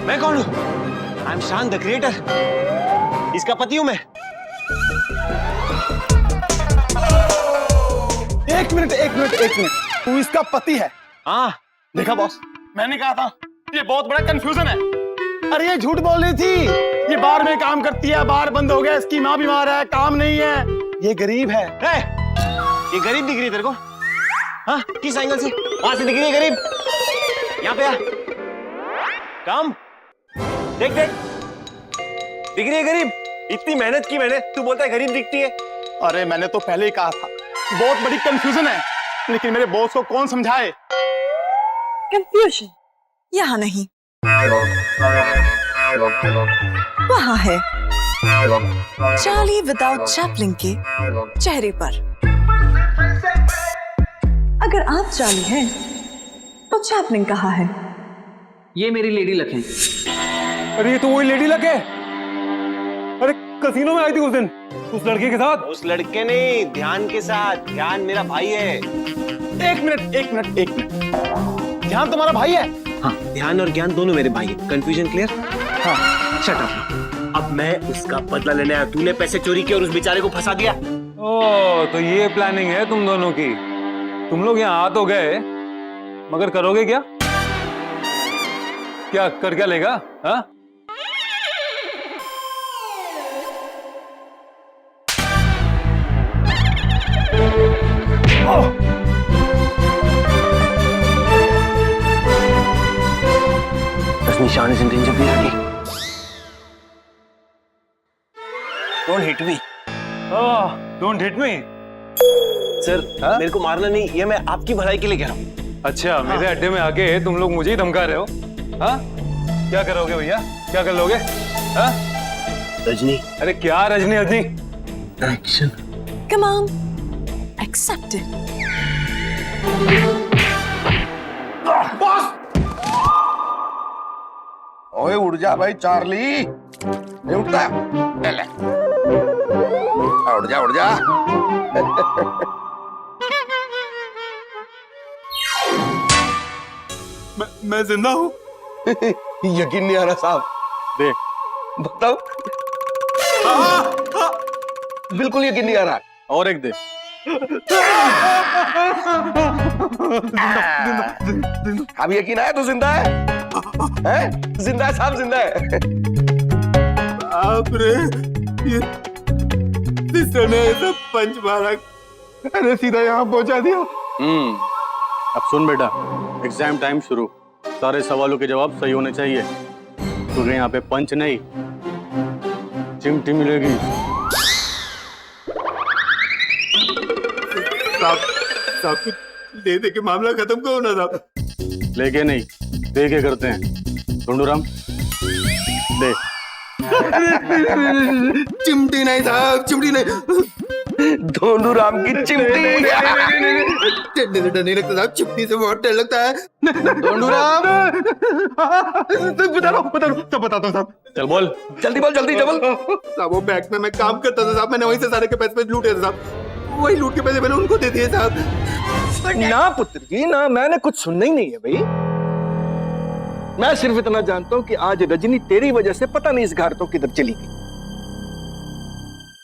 मैं कौन हूँ? आई एम शान द क्रिएटर। इसका पति हूँ मैं। एक मिनट, तू इसका पति है? हाँ। देखा बॉस, मैंने कहा था ये बहुत बड़ा कंफ्यूजन है। अरे ये झूठ बोल रही थी, ये बार में काम करती है, बार बंद हो गया, इसकी माँ बीमार है, काम नहीं है, ये गरीब है। ये गरीब दिख रही है तेरे को? हाँ, किस एंगल से? वहां से दिख रही है गरीब? यहाँ पे आ, काम देख देख, दिख रही है गरीब? इतनी मेहनत की मैंने, तू बोलता है गरीब दिखती है? अरे मैंने तो पहले ही कहा था बहुत बड़ी कंफ्यूजन है, लेकिन मेरे बॉस को कौन समझाए? कंफ्यूजन यहाँ नहीं, वहाँ है, चार्ली विदाउट चैपलिन के चेहरे पर। अगर आप चार्ली हैं, तो चैपलिन कहाँ है? ये मेरी लेडी लक है। अरे ये तो वही लेडी लक है। अरे कसीनो में आई थी उस दिन उस लड़के के साथ। उस लड़के नहीं, ध्यान के साथ। ध्यान मेरा भाई है। एक मिनट, ध्यान तुम्हारा भाई है? हाँ, ध्यान और ज्ञान दोनों मेरे भाई हैं। Confusion clear? हाँ। Shut up. अब मैं उसका बदला लेने आया। तूने पैसे चोरी किए और उस बेचारे को फंसा दिया। ओह, तो ये प्लानिंग है तुम दोनों की। तुम लोग यहाँ आ तो गए, मगर करोगे क्या? क्या कर क्या लेगा? हाँ? Nishan is in danger. We are don't hit me. Don't hit me. Sir, मेरे को मारना नहीं, ये मैं आपकी भलाई के लिए कह रहा हूँ। अच्छा, मेरे अड्डे में आके तुम लोग मुझे ही धमका रहे हो? हाँ? क्या करोगे भैया? क्या कर लोगे? हाँ? रजनी। अरे क्या Rajni? Action. Come on, accept it. Boss! ओए उठ जा भाई चार्ली, नहीं उठता? ले। उठ जा। मैं जिंदा हूँ? यकीन नहीं आ रहा साहब। दे बताओ। बिल्कुल यकीन नहीं आ रहा। और एक दे। अब यकीन आया तो जिंदा है? हैं? जिंदा है साहब, जिंदा है। आप रे, ये सिस्टर ने ऐसा पंच मारा, अरे सीधा यहाँ पहुंचा दिया। अब सुन बेटा, एग्जाम टाइम शुरू। सारे सवालों के जवाब सही होने चाहिए। तुझे यहाँ पे पंच नहीं, चिमटी मिलेगी। साहब कुछ दे दे के मामला खत्म करो ना साहब। लेके नहीं, दे के करते हैं। ढूंढूराम दे। चिमटी नहीं साहब, चिमटी नहीं। धोंडूराम की चिमटी। डर नहीं लगता साहब, चिमटी से बहुत डर लगता है। धोंडूराम, बता रहा हूँ, सब बताता हूँ साहब। चल बोल, जल्दी बोल, जल्दी डबल। साहब वो बैंक में मैं काम करता था साहब, मैंने वहीं से सारे के पैसे लूटे थे साहब, वही लूट के पैसे मैंने उनको दे दिए साहब। ना पुत्र जी ना, मैंने कुछ सुनना ही नहीं है भाई। मैं सिर्फ इतना जानता हूँ कि आज रजनी तेरी वजह से पता नहीं इस घर तो किधर चली गई।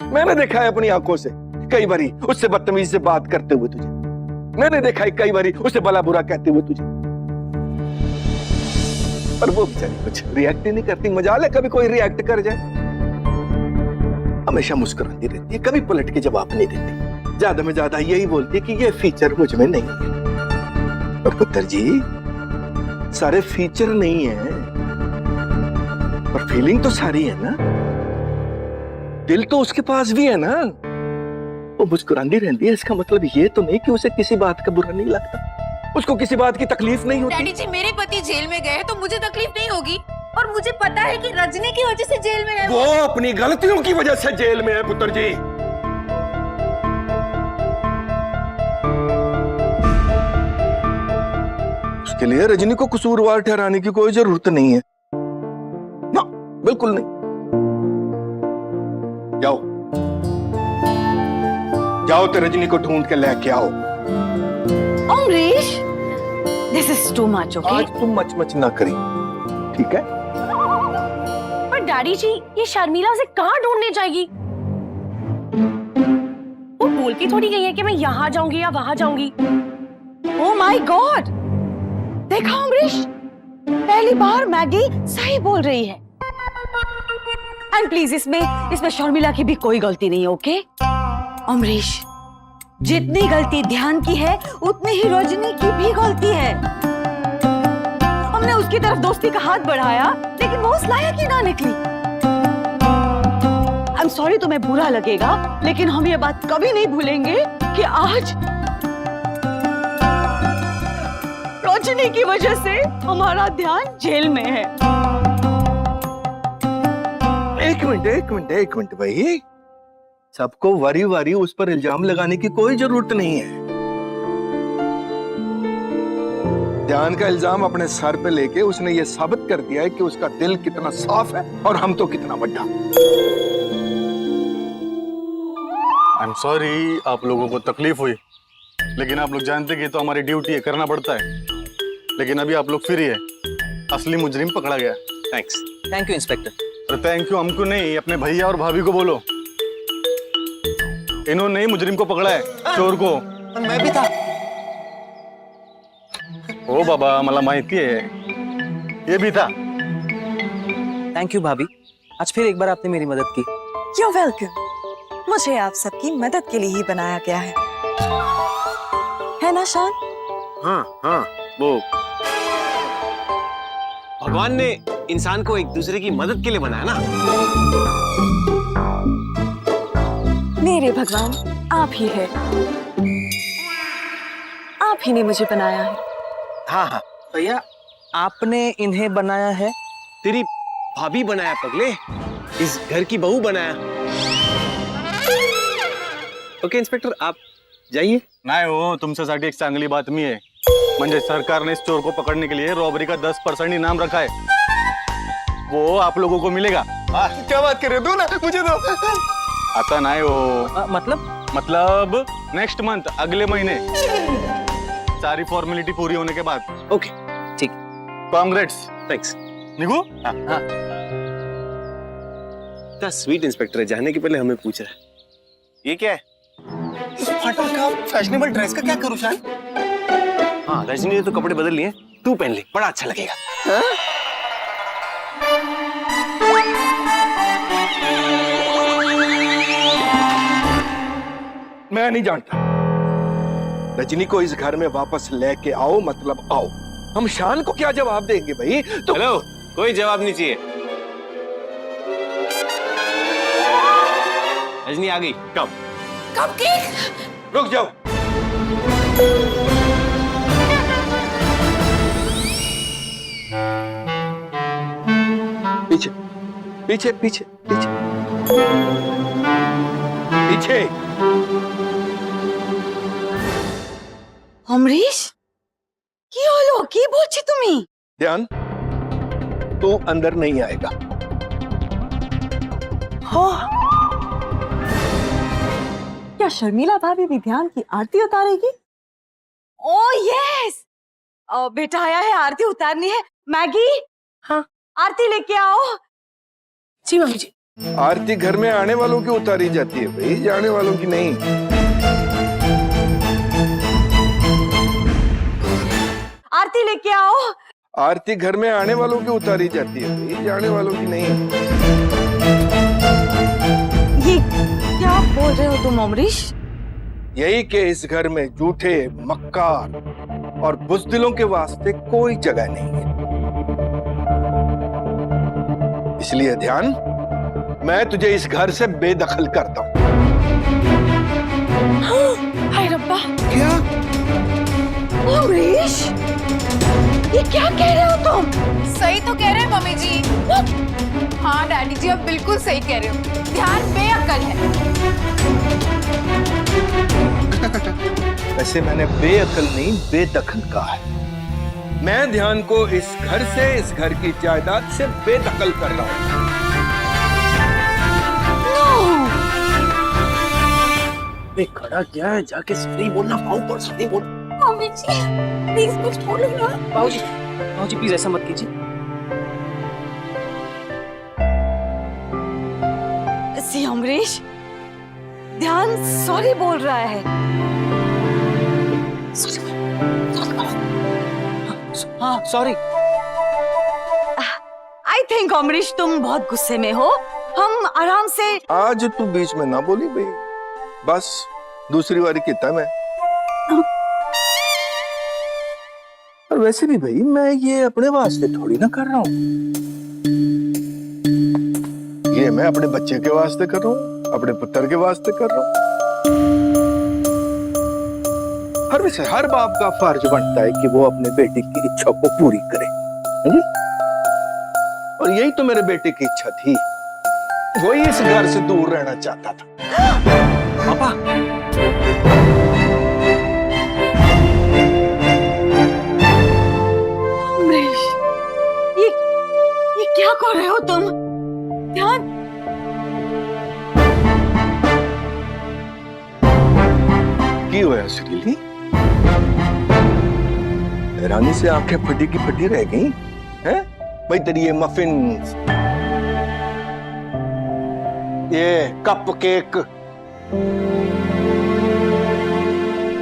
मैंने देखा है अपनी आंखों से कई बारी उससे बदतमीजी से बात करते हुए तुझे। मैंने देखा है कई बारी उसे भला बुरा कहते हुए तुझे, पर वो बेचारी कुछ रिएक्ट ही नहीं करती। मजाल है कभी कोई रिएक्ट कर जाए? हमेशा मुस्कुराती रहती है, कभी पलट के जवाब नहीं देती। ज्यादा में ज्यादा यही बोलती है कि ये फीचर मुझ में नहीं है। और पुत्र जी, सारे फीचर नहीं है, पर फीलिंग तो सारी है ना। दिल तो उसके पास भी है ना। वो मुस्कुराती रहती है, इसका मतलब ये तो नहीं कि उसे किसी बात का बुरा नहीं लगता, उसको किसी बात की तकलीफ नहीं होती। डैडी जी, मेरे पति जेल में गए तो मुझे तकलीफ नहीं होगी, और मुझे पता है कि रजनी की वजह से जेल में है। वो अपनी गलतियों की वजह से जेल में है पुत्र जी। उसके लिए रजनी को कसूरवार ठहराने की कोई जरूरत नहीं है ना, बिल्कुल नहीं। जाओ जाओ तो रजनी को ढूंढ के लेके आओ। Amrish, this is too much, okay? आज तुम मच मच ना करी, ठीक है? डैडी जी, ये शर्मिला से कहाँ ढूंढने जाएगी? वो बोल के थोड़ी गई है कि मैं यहाँ जाऊंगी या वहां जाऊंगी। ओह माय गॉड, देखा अमरीश, पहली बार मैगी सही बोल रही है। एंड प्लीज इसमें शर्मिला की भी कोई गलती नहीं है, ओके? अमरीश, जितनी गलती ध्यान की है उतनी ही रजनी की भी गलती है। हमने उसकी तरफ दोस्ती का हाथ बढ़ाया लेकिन वो उस लायक ही ना निकली। आई एम सॉरी, तुम्हें बुरा लगेगा लेकिन हम ये बात कभी नहीं भूलेंगे कि आज रजनी की वजह से हमारा ध्यान जेल में है। एक मिनट भाई, सबको वारी वारी उस पर इल्जाम लगाने की कोई जरूरत नहीं है। ध्यान का इल्जाम अपने सर पे लेके उसने ये साबित कर दिया है कि उसका दिल कितना साफ है और हम तो कितना बड़ा। आई एम सॉरी आप लोगों को तकलीफ हुई, लेकिन आप लोग जानते कि तो हमारी ड्यूटी है, करना पड़ता है। लेकिन अभी आप लोग फ्री है, असली मुजरिम पकड़ा गया। थैंक्स। Thank you inspector. अरे थैंक यू हमको नहीं, अपने भैया और भाभी को बोलो। इन्होंने ही मुजरिम को पकड़ा है, चोर को। मैं भी था। ओ बाबा, मला माहिती है, ये भी था। थैंक यू भाभी, आज फिर एक बार आपने मेरी मदद की। You're welcome. मुझे आप सबकी मदद के लिए ही बनाया गया है ना शान? हाँ, वो भगवान ने इंसान को एक दूसरे की मदद के लिए बनाया ना। मेरे भगवान आप ही है, आप ही ने मुझे बनाया है। हाँ, भैया आपने इन्हें बनाया है? तेरी भाभी बनाया पगले, इस घर की बहू बनाया। ओके इंस्पेक्टर, आप जाइए। नाही हो, तुमच्यासाठी एक चांगली बातमी आहे, म्हणजे सरकारने इस चोर को पकड़ने के लिए रॉबरी का 10% इनाम रखा है, वो आप लोगों को मिलेगा। क्या बात कर रहे हो? दो ना, मुझे दो। आता नाही हो, मतलब नेक्स्ट मंथ, अगले महीने, सारी फॉर्मेलिटी पूरी होने के बाद। ओके, ठीक। कांग्रेट्स। थैंक्स। निकू? हाँ। इतना स्वीट इंस्पेक्टर है, जाने के पहले हमें पूछ रहा है ये क्या है। इस फटा का फैशनेबल ड्रेस का क्या करूं शान? हाँ, रजनी ने तो कपड़े बदल लिए, तू पहन ले, बड़ा अच्छा लगेगा। मैं नहीं जानता। रजनी को इस घर में वापस लेके आओ, मतलब आओ। हम शान को क्या जवाब देंगे भाई? तो हेलो, कोई जवाब नहीं चाहिए। रजनी आ गई, कब? कपकेक। रुक जाओ। पीछे पीछे पीछे पीछे पीछे। अमरीश, কি হলো? কি বলছি তুমি? ध्यान, तू अंदर नहीं आएगा। हो, क्या शर्मिला भाभी भी ध्यान की आरती उतारेगी? ओह यस, बेटा आया है, आरती उतारनी है। मैगी, हाँ, आरती लेके आओ। जी मम्मी जी। आरती घर में आने वालों की उतारी जाती है भाई, जाने वालों की नहीं। आरती लेके आओ। आरती घर में आने वालों की उतारी जाती है भाई, जाने वालों की नहीं। ये क्या बोल रहे हो तुम अमरीश? यही कि इस घर में झूठे, मक्कार और बुज़दिलों के वास्ते कोई जगह नहीं है। इसलिए ध्यान, मैं तुझे इस घर से बेदखल करता हूँ। हाय रब्बा, क्या? अमरीश, ये क्या कह रहे हो तुम? सही तो कह रहे हैं मम्मी जी। हाँ डैडी जी, आप बिल्कुल सही कह रहे हो, ध्यान बेअक्ल है। वैसे मैंने बेअक्ल नहीं, बेदखल कहा है। मैं ध्यान को इस घर से, इस घर की जायदाद से बेदखल कर रहा हूँ। खड़ा क्या है, जाके सही बोलना, पाऊ पर सही बोल। मम्मी जी प्लीज कुछ बोलो ना। बाबूजी प्लीज ऐसा मत कीजिए। नहीं अमरीश, ध्यान सॉरी बोल रहा है। हाँ सॉरी। आई थिंक अमरीश तुम बहुत गुस्से में हो, हम आराम से। आज तू बीच में ना बोली भाई, बस दूसरी बारी कितना मैं। और वैसे भी भाई मैं ये अपने वास्ते थोड़ी ना कर रहा हूँ, ये मैं अपने बच्चे के वास्ते कर रहा हूँ, अपने पुत्र के वास्ते कर रहा हूँ। हर वैसे हर बाप का फर्ज बनता है कि वो अपने बेटे की इच्छा को पूरी करे, है जी? और यही तो मेरे बेटे की इच्छा थी, वही इस घर से दूर रहना चाहता था। पापा अमरीश, ये क्या कर रहे हो तुम? ध्यान। की हुआ श्रीली? हैरानी से आंखें फटी की फटी रह गई हैं? भाई तेरी ये मफिन्स, ये कप केक,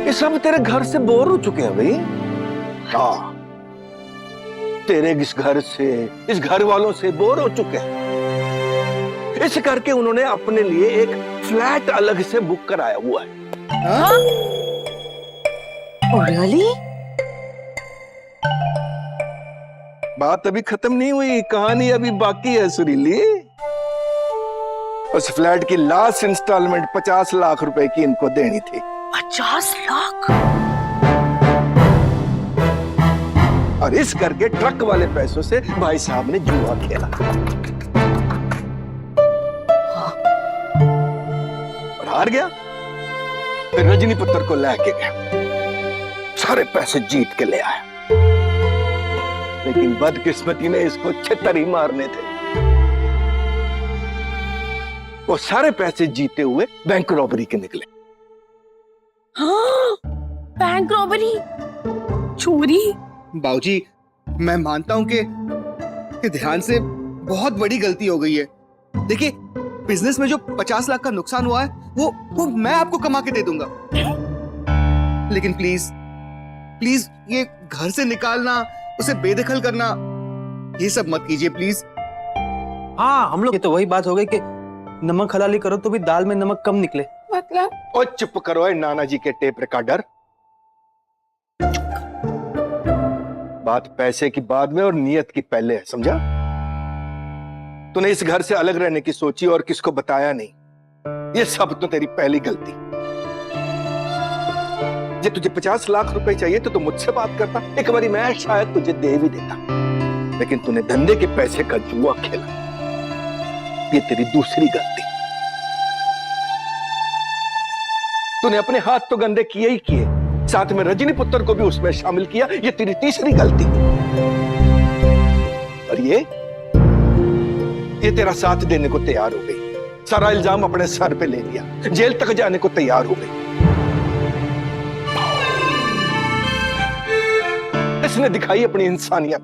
ये सब तेरे घर से बोर हो चुके हैं भाई। हाँ, तेरे इस घर से, इस घर वालों से बोर हो चुके हैं। इस करके उन्होंने अपने लिए एक फ्लैट अलग से बुक कराया हुआ है। रियली? बात अभी खत्म नहीं हुई, कहानी अभी बाकी है सुरीली। उस फ्लैट की लास्ट इंस्टॉलमेंट 50 लाख रुपए की इनको देनी थी। 50 लाख? और इस करके ट्रक वाले पैसों से भाई साहब ने जुआ खेला और हार गया। फिर रजनी पुत्र को लेके गया, सारे पैसे जीत के ले आया, लेकिन बदकिस्मती ने इसको छितर ही मारने थे। वो सारे पैसे जीते हुए बैंक रॉबरी के निकले। हाँ, बैंक रॉबरी, चोरी। बाबूजी, मैं मानता हूं कि ध्यान से बहुत बड़ी गलती हो गई है। देखिए, बिजनेस में जो 50 लाख का नुकसान हुआ है वो मैं आपको कमा के दे दूंगा, लेकिन प्लीज प्लीज ये घर से निकालना, उसे बेदखल करना, ये सब मत कीजिए प्लीज। हाँ हम लोग, ये तो वही बात हो गई कि नमक हलाली करो तो भी दाल में नमक कम निकले। मतलब? ओ चुप करो है नाना जी के टेप रिकॉर्डर। बात पैसे की बाद में और नियत की पहले है, समझा? तूने इस घर से अलग रहने की सोची और किसको बताया नहीं, ये सब तो तेरी पहली गलती। जे तुझे 50 लाख रुपए चाहिए तो तू मुझसे बात करता, एक बारी मैं शायद तुझे दे भी देता, लेकिन तूने धंधे के पैसे का जुआ खेला, ये तेरी दूसरी गलती। तूने अपने हाथ तो गंदे किए ही किए, साथ में रजनी पुत्र को भी उसमें शामिल किया, ये तेरी तीसरी गलती। और ये तेरा साथ देने को तैयार हो गई, सारा इल्जाम अपने सर पे ले लिया, जेल तक जाने को तैयार हो गई। इसने दिखाई अपनी इंसानियत,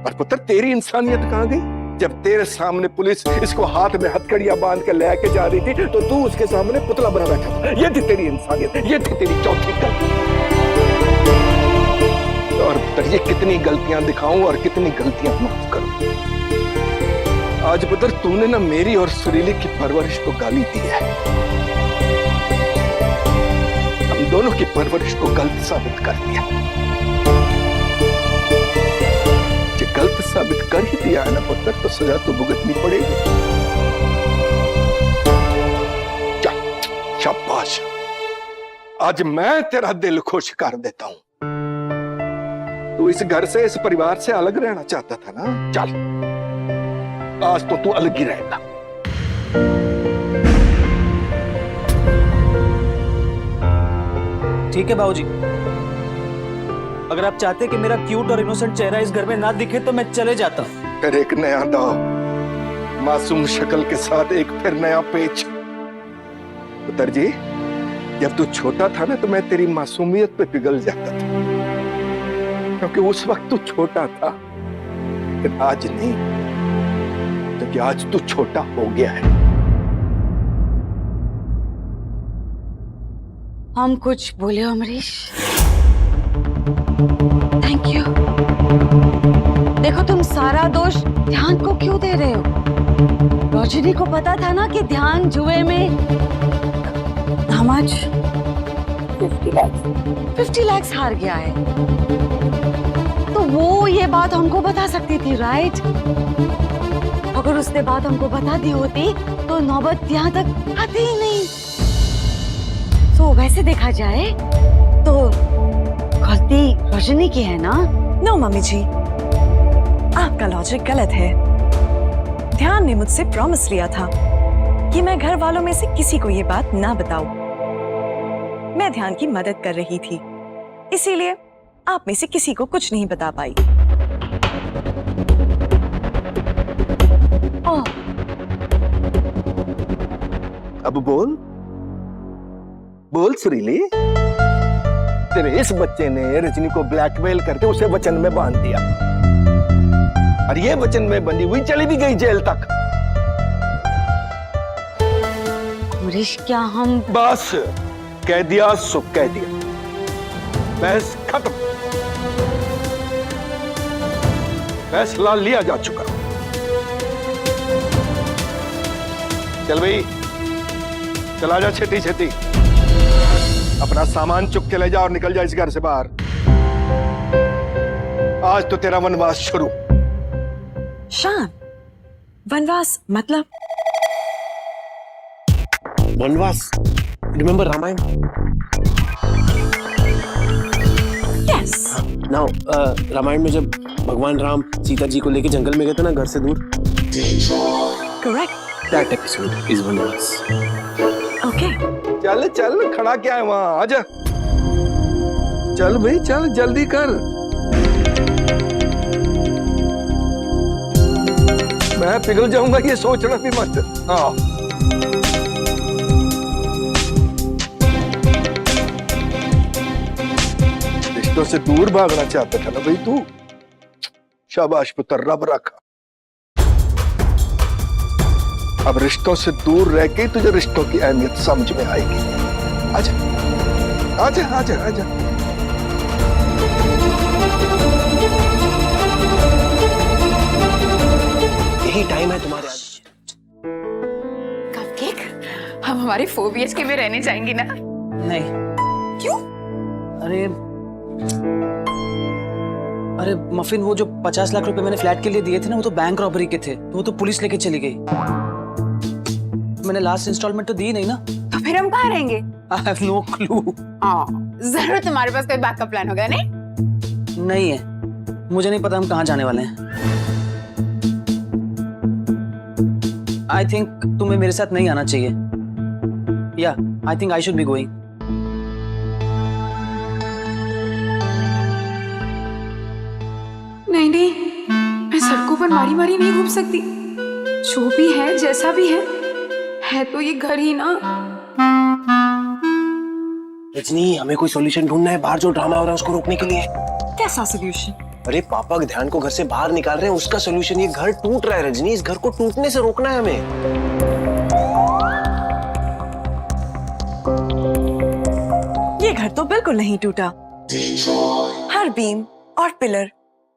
और पुत्र तेरी इंसानियत कहां गई? जब तेरे सामने पुलिस इसको हाथ में हथकड़ियां बांध के लेके जा रही थी तो तू उसके सामने पुतला बना बैठा था। ये थी तेरी इंसानियत, ये थी तेरी चौथी गलती। और पुत्र ये कितनी गलतियां दिखाऊं और कितनी गलतियां माफ करूं। आज पुत्र तूने ना मेरी और सुरीली की परवरिश को गाली दी है, हम दोनों की परवरिश को गलत साबित कर दिया। गलत साबित कर ही दिया है ना पुत्र, तो सजा तो भुगतनी पड़ेगी। शाबाश, आज मैं तेरा दिल खुश कर देता हूं। तू इस घर से, इस परिवार से अलग रहना चाहता था ना, चल आज तो तू अलग ही रहेगा। ठीक है बाबूजी, अगर आप चाहते कि मेरा क्यूट और इनोसेंट चेहरा इस घर में ना दिखे तो मैं चले जाता हूँ। फिर एक नया दाव, मासूम शक्ल के साथ एक फिर नया पेच। पुत्र जी, जब तू छोटा था ना तो मैं तेरी मासूमियत पे पिघल जाता था, क्योंकि उस वक्त तू छोटा था, लेकिन आज नहीं। तो कि आज तू छोटा हो गया है। हम कुछ बोले अमरीश? Thank you. देखो तुम सारा दोष ध्यान को क्यों दे रहे हो? रोशनी को पता था ना कि ध्यान जुए में how much? 50 lakhs हार गया है। तो वो ये बात हमको बता सकती थी, राइट? अगर उसने बात हमको बता दी होती तो नौबत यहाँ तक आती ही नहीं। तो वैसे देखा जाए तो गलती रोशनी की है ना? नो मम्मी जी, आपका लॉजिक गलत है। ध्यान ने मुझसे प्रॉमिस लिया था कि मैं घर वालों में से किसी को ये बात ना बताऊं। मैं ध्यान की मदद कर रही थी, इसीलिए आप में से किसी को कुछ नहीं बता पाई। अब बोल बोल सुरीली, तेरे इस बच्चे ने रजनी को ब्लैकमेल करके उसे वचन में बांध दिया और ये वचन में बंधी हुई चली भी गई जेल तक। अमरीश क्या हम बस कह दिया सो कह दिया, बहस खत्म, फैसला लिया जा चुका। चल भाई चला जा, छेती छेती अपना सामान चुक के ले जा और निकल जा इस घर से बाहर। आज तो तेरा वनवास शुरू। शान, वनवास मतलब? वनवास, remember Ramayan? Yes. Now Ramayan में जब भगवान राम सीता जी को लेके जंगल में गए थे ना, घर से दूर, करेक्ट। दैट एपिसोड इज वनवास। ओके। चल चल, खड़ा क्या है वहां, आजा। चल भाई चल, जल्दी कर। मैं पिघल जाऊंगा ये सोचना भी मत। हाँ रिश्तों से दूर भागना चाहता था ना भाई तू? शाबाश पुत्र, रब रखा। अब रिश्तों से दूर रह के तुझे रिश्तों की अहमियत समझ में आएगी। आजा आजा आजा आजा। यही टाइम है तुम्हारे। कपकेक, हम हमारे 4 BHK में रहने जाएंगे ना? नहीं। क्यों? अरे मफिन, वो जो 50 लाख रुपए मैंने फ्लैट के लिए दिए थे ना, वो तो बैंक रॉबरी के थे, तो वो तो पुलिस लेके चली गई। मैंने लास्ट इंस्टॉलमेंट तो दी नहीं ना। तो फिर हम कहाँ रहेंगे? I have no clue. जरूर तुम्हारे पास कोई बैकअप प्लान होगा नहीं? नहीं है, मुझे नहीं पता हम कहाँ जाने वाले हैं। आई थिंक तुम्हें मेरे साथ नहीं आना चाहिए। या I think I should be going. नहीं नहीं, मैं सड़कों पर मारी मारी नहीं घूम सकती। जो भी है, जैसा भी है तो ये घर ही ना। रजनी, हमें कोई सॉल्यूशन ढूंढना है बाहर जो ड्रामा हो रहा है उसको रोकने के लिए। कैसा सोल्यूशन? अरे पापा ध्यान को घर से बाहर निकाल रहे हैं, उसका सॉल्यूशन। ये घर टूट रहा है रजनी, इस घर को टूटने से रोकना है हमें। ये घर तो बिल्कुल नहीं टूटा। हर बीम और पिलर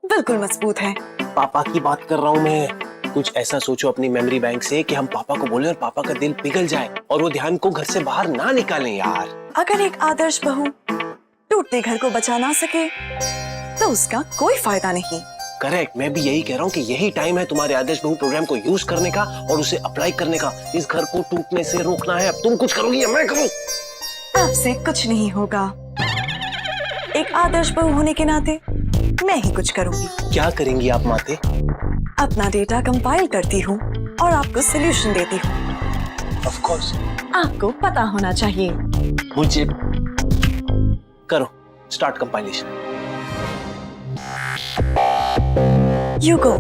बिल्कुल मजबूत है। पापा की बात कर रहा हूँ मैं। कुछ ऐसा सोचो अपनी मेमोरी बैंक से कि हम पापा को बोले और पापा का दिल पिघल जाए और वो ध्यान को घर से बाहर ना निकालें यार। अगर एक आदर्श बहू टूटते घर को बचा ना सके तो उसका कोई फायदा नहीं। करेक्ट, मैं भी यही कह रहा हूँ कि यही टाइम है तुम्हारे आदर्श बहू प्रोग्राम को यूज करने का और उसे अप्लाई करने का। इस घर को टूटने से रोकना है। अब तुम कुछ करोगी या मैं करूँ? आपसे कुछ नहीं होगा। एक आदर्श बहू होने के नाते मैं ही कुछ करूंगी। क्या करेंगी आप माते? अपना डेटा कंपाइल करती हूँ और आपको सॉल्यूशन देती हूँ। Of course. आपको पता होना चाहिए। मुझे करो स्टार्ट कंपाइलेशन। You go.